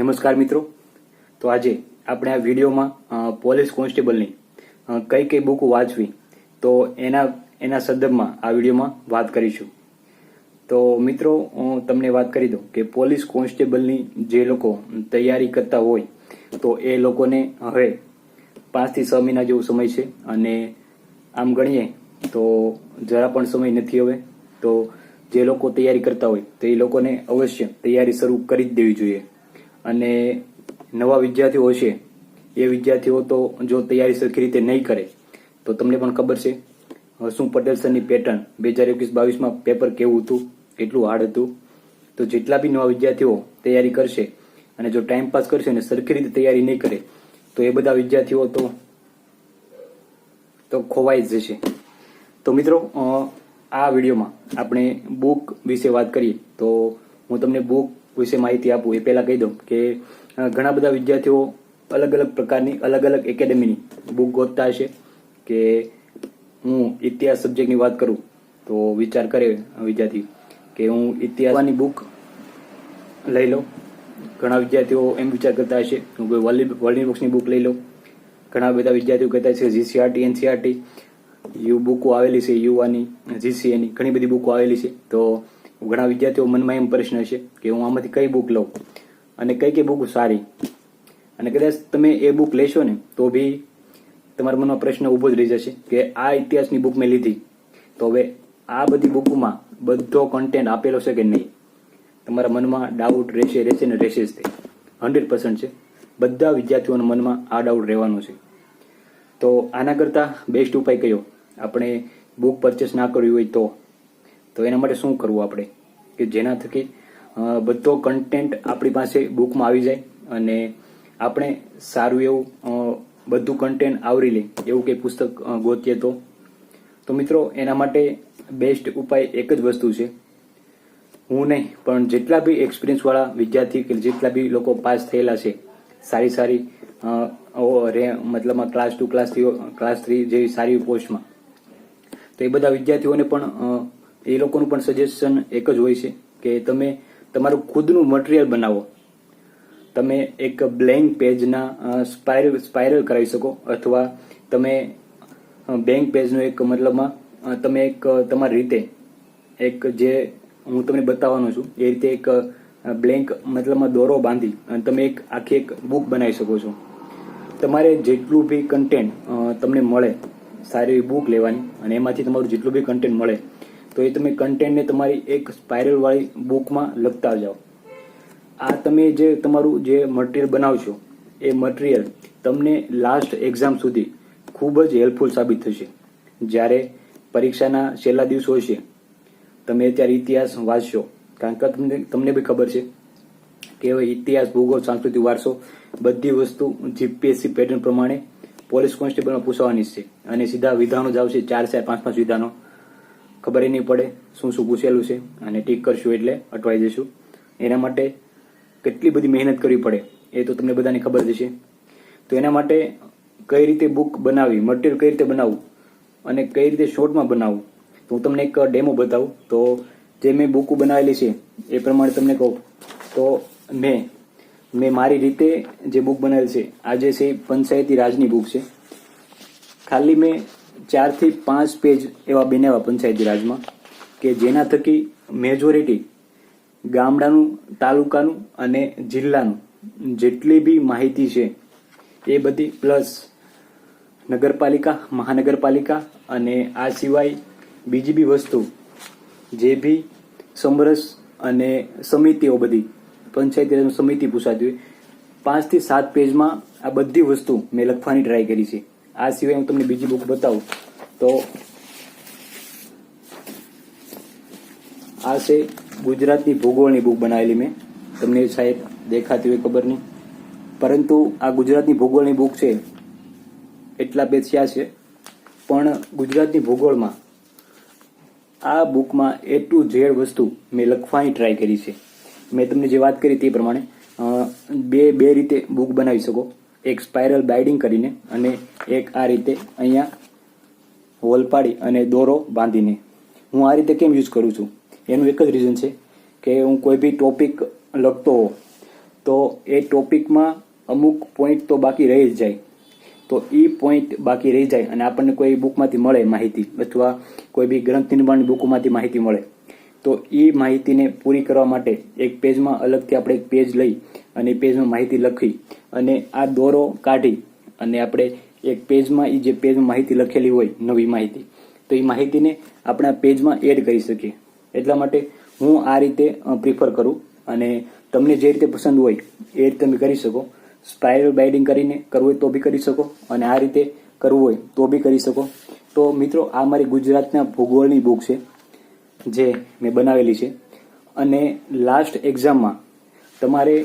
નમસ્કાર મિત્રો, તો આજે આપણે આ વિડીયોમાં પોલીસ કોન્સ્ટેબલની કઈ કઈ બુક વાંચવી તો એના સંદર્ભમાં આ વિડીયોમાં વાત કરીશું. તો મિત્રો, હું તમને વાત કરી દઉં કે પોલીસ કોન્સ્ટેબલની જે લોકો તૈયારી કરતા હોય તો એ લોકોને હવે 5 થી 6 મહિના જેવો સમય છે, અને આમ ગણીએ તો જરા પણ સમય નથી હવે. તો જે લોકો તૈયારી કરતા હોય તો એ લોકોને અવશ્ય તૈયારી શરૂ કરી જ દેવી જોઈએ. અને નવા વિદ્યાર્થીઓ હશે, એ વિદ્યાર્થીઓ તો જો તૈયારી સરખી રીતે નહીં કરે તો તમને પણ ખબર છે શું પટેલ સરની પેટર્ન 2021-22માં પેપર કેવું હતું, કેટલું હાર્ડ હતું. તો જેટલા બી નવા વિદ્યાર્થીઓ તૈયારી કરશે અને જો ટાઈમ પાસ કરશે અને સરખી રીતે તૈયારી નહીં કરે તો એ બધા વિદ્યાર્થીઓ તો ખોવાઈ જ જશે. તો મિત્રો, આ વિડીયોમાં આપણે બુક વિશે વાત કરીએ. તો હું તમને બુક વિશે માહિતી આપું એ પહેલા કહી દઉં કે ઘણા બધા વિદ્યાર્થીઓ અલગ અલગ પ્રકારની અલગ અલગ એકેડેમીની બુક ગોતતા હશે. કે હું ઇતિહાસ સબ્જેક્ટની વાત કરું તો વિચાર કરે વિદ્યાર્થી કે હું ઇતિહાસની બુક લઈ લઉં. ઘણા વિદ્યાર્થીઓ એમ વિચાર કરતા હશે હું કોઈ વર્લ્ડ બુક્સની બુક લઈ લઉં. ઘણા બધા વિદ્યાર્થીઓ કહેતા છે જીસીઆરટી, એનસીઆરટી બુકો આવેલી છે, યુવાની, જીસીએની ઘણી બધી બુકો આવેલી છે. તો ઘણા વિદ્યાર્થીઓ મનમાં એમ પ્રશ્ન હશે કે હું આમાંથી કઈ બુક લઉં અને કઈ બુક સારી. અને કદાચ તમે એ બુક લેશો ને તો બી તમારા મનમાં પ્રશ્ન ઉભો જ રહી જશે કે આ ઇતિહાસની બુક મેં લીધી તો હવે આ બધી બુકમાં બધો કન્ટેન્ટ આપેલો છે કે નહીં. તમારા મનમાં ડાઉટ રહેશે ને રહેશે જ. તે 100% છે. બધા વિદ્યાર્થીઓના મનમાં આ ડાઉટ રહેવાનો છે. તો આના કરતાં બેસ્ટ ઉપાય કયો? આપણે બુક પરચેસ ના કરવી હોય તો એના માટે શું કરવું આપણે કે જેના થકી બધો કન્ટેન્ટ આપણી પાસે બુકમાં આવી જાય અને આપણે સારું એવું બધું કન્ટેન્ટ આવરી લે એવું કંઈ પુસ્તક ગોતીએ તો મિત્રો, એના માટે બેસ્ટ ઉપાય એક જ વસ્તુ છે. હું નહીં પણ જેટલા બી એક્સપિરિયન્સવાળા વિદ્યાર્થી કે જેટલા બી લોકો પાસ થયેલા છે સારી મતલબમાં ક્લાસ 2, ક્લાસ 3 જેવી સારી પોસ્ટમાં, તો એ બધા વિદ્યાર્થીઓને પણ એ લોકોનું પણ સજેશન એક જ હોય છે કે તમે તમારું ખુદનું મટીરિયલ બનાવો. તમે એક બ્લેન્ક પેજના સ્પાઇરલ કરાવી શકો, અથવા તમે બ્લેન્ક પેજનો એક મતલબમાં તમે એક તમારી રીતે એક જે હું તમને બતાવવાનો છું એ રીતે એક બ્લેન્ક મતલબમાં દોરો બાંધી અને તમે એક આખી એક બુક બનાવી શકો છો. તમારે જેટલું બી કન્ટેન્ટ તમને મળે, સારી એવી બુક લેવાની અને એમાંથી તમારું જેટલું બી કન્ટેન્ટ મળે તો એ તમે કન્ટેન્ટને તમારી એક સ્પાઇરલવાળી બુકમાં લખતા જાઓ. આ તમે જે તમારું જે મટીરિયલ બનાવશો એ મટીરિયલ તમને લાસ્ટ એક્ઝામ સુધી ખૂબ જ હેલ્પફુલ સાબિત થશે. જ્યારે પરીક્ષાના છેલ્લા દિવસો હશે, તમે અત્યારે ઇતિહાસ વાંચશો, કારણ કે તમને બી ખબર છે કે હવે ઇતિહાસ, ભૂગોળ, સાંસ્કૃતિક વારસો બધી વસ્તુ જીપીએસસી પેટર્ન પ્રમાણે પોલીસ કોન્સ્ટેબલમાં પૂછવાની છે. અને સીધા વિધાનો જ આવશે, 4, 5 વિધાનો. ખબર નહીં પડે શું પૂછેલું છે અને ટીક કરશું એટલે અટવાઈ જશું. એના માટે કેટલી બધી મહેનત કરવી પડે એ તો તમને બધાને ખબર જ છે. તો એના માટે કઈ રીતે બુક બનાવવી, મટીરિયલ કઈ રીતે બનાવવું અને કઈ રીતે શોર્ટમાં બનાવવું, તો હું તમને એક ડેમો બતાવું. તો જે મેં બુક બનાવેલી છે એ પ્રમાણે તમને કહું તો મેં મારી રીતે જે બુક બનાવેલી છે, આ જે છે પંચાયતી રાજની બુક છે. ખાલી મેં 4 થી 5 પેજ એવા બનાવ્યા પંચાયતી રાજમાં કે જેના થકી મેજોરિટી ગામડાનું, તાલુકાનું અને જિલ્લાનું જેટલી બી માહિતી છે એ બધી, પ્લસ નગરપાલિકા, મહાનગરપાલિકા અને આ સિવાય બીજી બી વસ્તુ જે બી સમરસ અને સમિતિઓ, બધી પંચાયતી સમિતિ પૂછાતી હોય, 5 થી 7 પેજમાં આ બધી વસ્તુ મેં લખવાની ટ્રાય કરી છે. આ સિવાય હું તમને બીજી બુક બતાવું તો આ છે ગુજરાતની ભૂગોળની બુક બનાવેલી મેં. તમને સાહેબ દેખાતી હોય ખબર નહીં, પરંતુ આ ગુજરાતની ભૂગોળની બુક છે. એટલા પેજ થયા છે, પણ ગુજરાતની ભૂગોળમાં આ બુકમાં A to Z વસ્તુ મેં લખવાની ટ્રાય કરી છે. મેં તમને જે વાત કરી તે પ્રમાણે બે રીતે બુક બનાવી શકો. એક સ્પાઇરલ બાઇડિંગ કરીને અને એક આ રીતે અહીંયા હોલ પાડી અને દોરો બાંધીને. હું આ રીતે કેમ યુઝ કરું છું એનું એક જ રીઝન છે કે હું કોઈ બી ટોપિક લખતો હોઉં તો એ ટોપિકમાં અમુક પોઈન્ટ તો બાકી રહી જ જાય. તો એ પોઈન્ટ બાકી રહી જાય અને આપણને કોઈ બુકમાંથી મળે માહિતી અથવા કોઈ બી ગ્રંથ નિર્માણની બુકમાંથી માહિતી મળે, તો એ માહિતીને પૂરી કરવા માટે એક પેજમાં અલગથી આપણે એક પેજ લઈ અને એ પેજમાં માહિતી લખી અને આ દોરો કાઢી અને આપણે એક પેજમાં એ જે પેજમાં માહિતી લખેલી હોય નવી માહિતી, તો એ માહિતીને આપણે આ પેજમાં એડ કરી શકીએ. એટલા માટે હું આ રીતે પ્રિફર કરું અને તમને જે રીતે પસંદ હોય એ રીતે તમે કરી શકો. સ્પાઇરલ બાઇન્ડિંગ કરીને કરવું હોય તો બી કરી શકો અને આ રીતે કરવું હોય તો બી કરી શકો. તો મિત્રો, આ મારી ગુજરાતના ભૂગોળની બુક છે જે મેં બનાવેલી છે. અને લાસ્ટ એક્ઝામમાં તમારે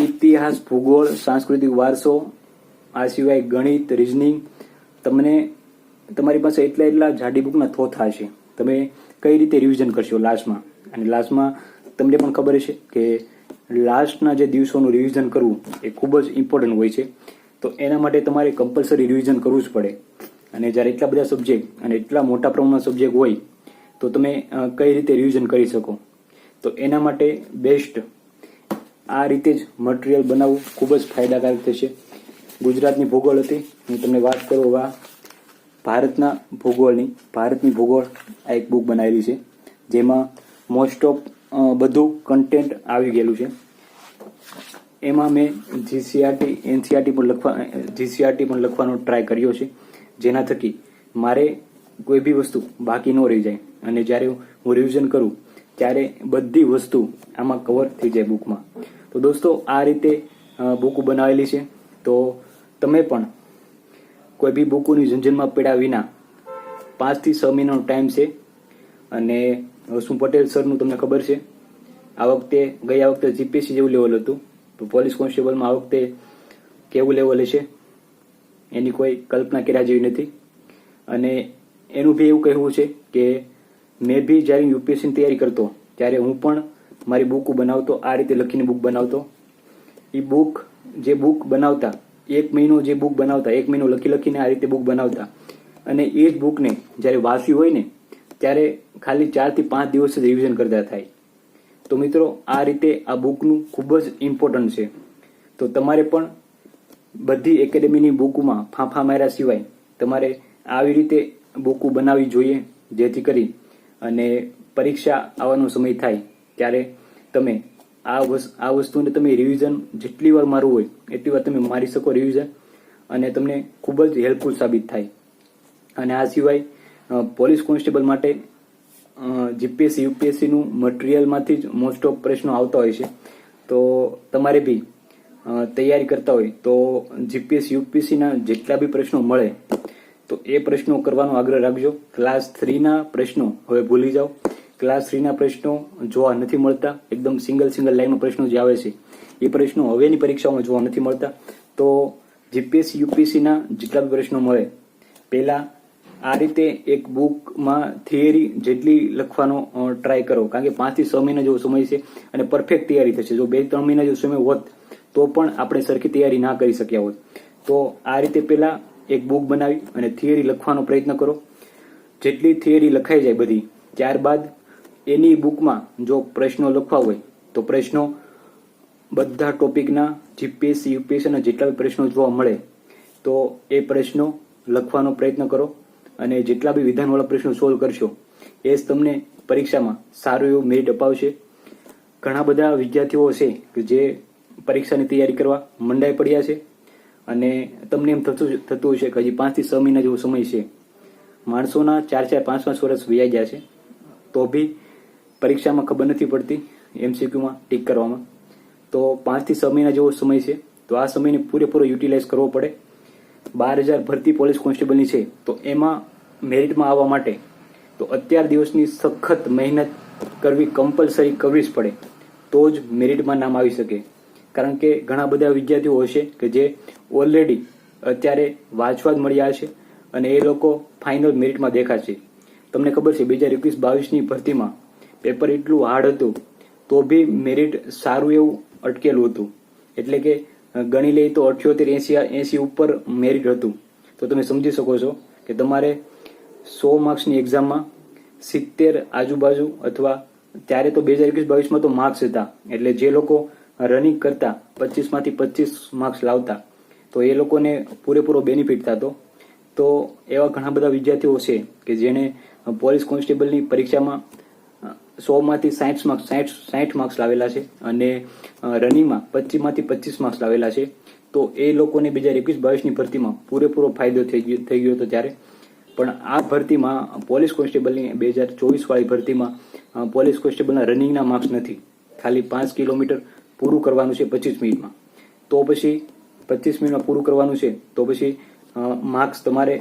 ઇતિહાસ, ભૂગોળ, સાંસ્કૃતિક વારસો, આ સિવાય ગણિત, રિઝનિંગ, તમને તમારી પાસે એટલા જાડી બુકના થોથા હશે. તમે કઈ રીતે રિવિઝન કરશો લાસ્ટમાં? અને લાસ્ટમાં તમને પણ ખબર હશે કે લાસ્ટના જે દિવસોનું રિવિઝન કરવું એ ખૂબ જ ઇમ્પોર્ટન્ટ હોય છે. તો એના માટે તમારે કમ્પલસરી રિવિઝન કરવું જ પડે. અને જ્યારે એટલા બધા સબ્જેક્ટ અને એટલા મોટા પ્રમાણમાં સબ્જેક્ટ હોય તો તમે કઈ રીતે રિવિઝન કરી શકો? તો એના માટે બેસ્ટ આ રીતે જ મટીરિયલ બનાવવું ખૂબ જ ફાયદાકારક થશે. ગુજરાતની ભૂગોળ હતી, હું તમને વાત કરું હવે ભારતના ભૂગોળની. ભારતની ભૂગોળ આ એક બુક બનાવેલી છે જેમાં મોસ્ટ ઓફ બધું કન્ટેન્ટ આવી ગયેલું છે. એમાં મેં જીસીઆરટી, એનસીઆરટી પણ લખવાનો ટ્રાય કર્યો છે, જેના થકી મારે કોઈ બી વસ્તુ બાકી ન રહી જાય અને જ્યારે હું રિવિઝન કરું ત્યારે બધી વસ્તુ આમાં કવર થઈ જાય બુકમાં. તો દોસ્તો, આ રીતે બુક બનાવેલી છે. તો તમે પણ કોઈ બી બુકોની ઝંઝનમાં પડ્યા વિના 5 થી 6 મહિનાનો ટાઈમ છે. અને હસમુખ પટેલ સરનું તમને ખબર છે, ગયા વખતે જીપીએસસી જેવું લેવલ હતું, તો પોલીસ કોન્સ્ટેબલમાં આ વખતે કેવું લેવલ હશે એની કોઈ કલ્પના કર્યા જેવી નથી. અને એનું બી એવું કહેવું છે કે મેં બી જ્યારે યુપીએસસીની તૈયારી કરતો ત્યારે હું પણ મારી બુક બનાવતો, આ રીતે લખીને બુક બનાવતો. એ બુક બનાવતા 1 મહિનો જે બુક બનાવતા, 1 મહિનો લખીને આ રીતે બુક બનાવતા અને એ જ બુકને જ્યારે વાંચ્યું હોય ને ત્યારે ખાલી 4 થી 5 દિવસ જ રિવિઝન કરતા થાય. તો મિત્રો, આ રીતે આ બુકનું ખૂબ જ ઇમ્પોર્ટન્ટ છે. તો તમારે પણ બધી એકેડેમીની બુકમાં ફાંફા માર્યા સિવાય તમારે આવી રીતે બુકો બનાવવી જોઈએ, જેથી કરી અને પરીક્ષા આવવાનો સમય થાય ત્યારે તમે આ વસ્તુને તમે રિવિઝન જેટલી વાર મારવું હોય એટલી વાર તમે મારી શકો રિવિઝન, અને તમને ખૂબ જ હેલ્પફુલ સાબિત થાય. અને આ સિવાય પોલીસ કોન્સ્ટેબલ માટે જીપીએસસી, યુપીએસસીનું મટીરિયલમાંથી જ મોસ્ટ ઓફ પ્રશ્નો આવતા હોય છે. તો તમારે બી તૈયારી કરતા હોય તો જીપીએસસી, યુપીએસસીના જેટલા બી પ્રશ્નો મળે તો એ પ્રશ્નો કરવાનો આગ્રહ રાખજો. ક્લાસ 3ના પ્રશ્નો હવે ભૂલી જાઓ. ક્લાસ 3ના પ્રશ્નો જોવા નથી મળતા. એકદમ સિંગલ લાઈનનો પ્રશ્નો જે આવે છે એ પ્રશ્નો હવેની પરીક્ષાઓમાં જોવા નથી મળતા. તો જીપીએસસી, યુપીએસસીના જેટલા બી પ્રશ્નો મળે, પહેલા આ રીતે એક બુકમાં થિયરી જેટલી લખવાનો ટ્રાય કરો, કારણ કે 5 થી 6 મહિના જેવો સમય છે અને પરફેક્ટ તૈયારી થશે. જો 2-3 મહિના જેવો સમય હોત તો પણ આપણે સરખી તૈયારી ના કરી શક્યા હોત. તો આ રીતે પહેલા એક બુક બનાવી અને થિયરી લખવાનો પ્રયત્ન કરો. જેટલી થિયરી લખાઈ જાય બધી, ત્યારબાદ એની બુકમાં જો પ્રશ્નો લખવા હોય તો પ્રશ્નો બધા ટોપિકના જીપીએસસી, યુપીએસસીના જેટલા બી પ્રશ્નો જોવા મળે તો એ પ્રશ્નો લખવાનો પ્રયત્ન કરો. અને જેટલા બી વિધાનવાળા પ્રશ્નો સોલ્વ કરશો એ જ તમને પરીક્ષામાં સારું એવું મેરિટ અપાવશે. ઘણા બધા વિદ્યાર્થીઓ છે કે જે પરીક્ષાની તૈયારી કરવા મંડાઈ પડ્યા છે અને તમને એમ થતું હશે કે હજી 5 થી 6 મહિના જેવો સમય છે. માણસોના 4-4, 5-5 વર્ષ વયા ગયા છે તો બી પરીક્ષામાં ખબર નથી પડતી, એમસીક્યુમાં ટીક કરવામાં. તો 5 થી 6 મહિના જેવો સમય છે. તો આ સમયને પૂરેપૂરો યુટિલાઇઝ કરવો પડે. 12,000 ભરતી પોલીસ કોન્સ્ટેબલની છે, તો એમાં મેરિટમાં આવવા માટે તો અત્યાર દિવસની સખત મહેનત કરવી કમ્પલસરી કરવી જ પડે, તો જ મેરિટમાં નામ આવી શકે. કારણ કે ઘણા બધા વિદ્યાર્થીઓ હશે કે જે ઓલરેડી અત્યારે વાંચવા જ મળ્યા છે અને એ લોકો ફાઇનલ મેરિટમાં દેખાશે. તમને ખબર છે 2021-22ની ભરતીમાં પેપર એટલું હાર્ડ હતું તો બી મેરિટ સારું એવું અટકેલું હતું. એટલે કે ગણી લઈએ તો 78-80 ઉપર મેરિટ હતું. તો તમે સમજી શકો છો કે તમારે 100 માર્ક્સની એક્ઝામમાં 70 આજુબાજુ અથવા ત્યારે તો 2021-22માં તો માર્ક્સ હતા, એટલે જે લોકો રનિંગ કરતા 25માંથી 25 માર્ક્સ લાવતા તો એ લોકોને પૂરેપૂરો બેનિફિટ થતો. તો એવા ઘણા બધા વિદ્યાર્થીઓ છે કે જેને પોલીસ કોન્સ્ટેબલની પરીક્ષામાં 100માંથી 60 માર્ક્સ લાવેલા છે અને રનિંગમાં 25માંથી 25 માર્ક્સ લાવેલા છે. તો એ લોકોને 2021-22ની ભરતીમાં પૂરેપૂરો ફાયદો થઈ ગયો હતો ત્યારે. પણ આ ભરતીમાં પોલીસ કોન્સ્ટેબલની 2024 વાળી ભરતીમાં પોલીસ કોન્સ્ટેબલના રનિંગના માર્ક્સ નથી. ખાલી 5 કિલોમીટર પૂરું કરવાનું છે 25 મિનિટમાં. તો પછી 25 મિનિટમાં પૂરું કરવાનું છે તો પછી માર્ક્સ તમારે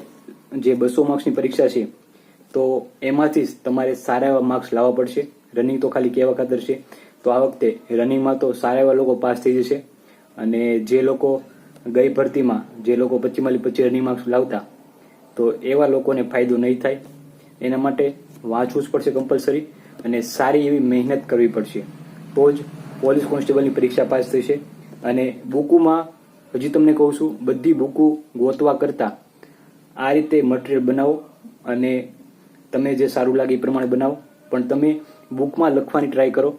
જે 200 માર્ક્સની પરીક્ષા છે તો એમાંથી જ તમારે સારા એવા માર્ક્સ લાવવા પડશે. રનિંગ તો ખાલી કહેવા ખાતર છે. તો આ વખતે રનિંગમાં તો સારા એવા લોકો પાસ થઈ જશે. અને જે લોકો ગઈ ભરતીમાં જે લોકો 25માંથી 25 રનિંગ માર્ક્સ લાવતા તો એવા લોકોને ફાયદો નહીં થાય. એના માટે વાંચવું જ પડશે કમ્પલસરી અને સારી એવી મહેનત કરવી પડશે. તો જ પોલીસ કોન્સ્ટેબલની પરીક્ષા પાસ થશે. અને બુકમાં હજી તમને કહું છું, બધી બુકો ગોતવા કરતા આ રીતે મટીરિયલ બનાવો અને તમે જે સારું લાગે એ પ્રમાણે બનાવો. પણ તમે બુકમાં લખવાની ટ્રાય કરો.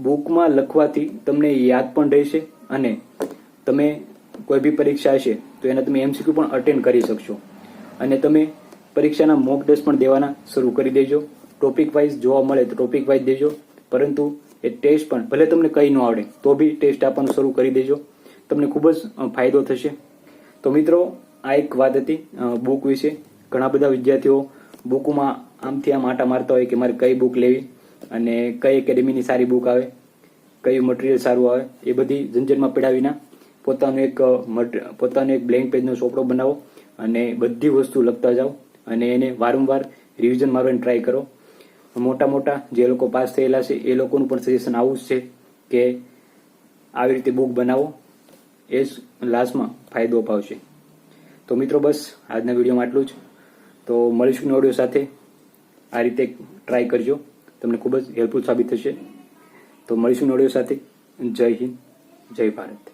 બુકમાં લખવાથી તમને યાદ પણ રહેશે અને તમે કોઈ બી પરીક્ષા હશે તો એના તમે MCQ પણ અટેન્ડ કરી શકશો. અને તમે પરીક્ષાના મોક ટેસ્ટ પણ દેવાના શરૂ કરી દેજો. ટોપિક વાઇઝ જોવા મળે તો ટોપિક વાઇઝ દેજો, પરંતુ એ ટેસ્ટ પણ ભલે તમને કંઈ ન આવડે તો બી ટેસ્ટ આપવાનું શરૂ કરી દેજો. તમને ખૂબ જ ફાયદો થશે. તો મિત્રો, આ એક વાત હતી બુક વિશે. ઘણા બધા વિદ્યાર્થીઓ બુકમાં આમથી આમ આટા મારતા હોય કે મારે કઈ બુક લેવી અને કઈ એકેડેમીની સારી બુક આવે, કયું મટીરિયલ સારું આવે. એ બધી ઝંઝટમાં પડ્યા વિના પોતાનો એક બ્લેન્ક પેજનો ચોપડો બનાવો અને બધી વસ્તુ લખતા જાઓ અને એને વારંવાર રિવિઝન મારવાની ટ્રાય કરો. મોટા જે લોકો પાસ થયેલા છે એ લોકોનું પણ સજેશન આવું જ છે કે આવી રીતે બુક બનાવો, એ જ લાસ્ટમાં ફાયદો અપાવશે. તો મિત્રો, બસ આજના વિડીયોમાં આટલું જ. તો મળીશું ઓડિયો સાથે. આ રીતે ટ્રાય કરજો, તમને ખૂબ જ હેલ્પફુલ સાબિત થશે. તો મળીશું ઓડિયો સાથે. જય હિન્દ, જય ભારત.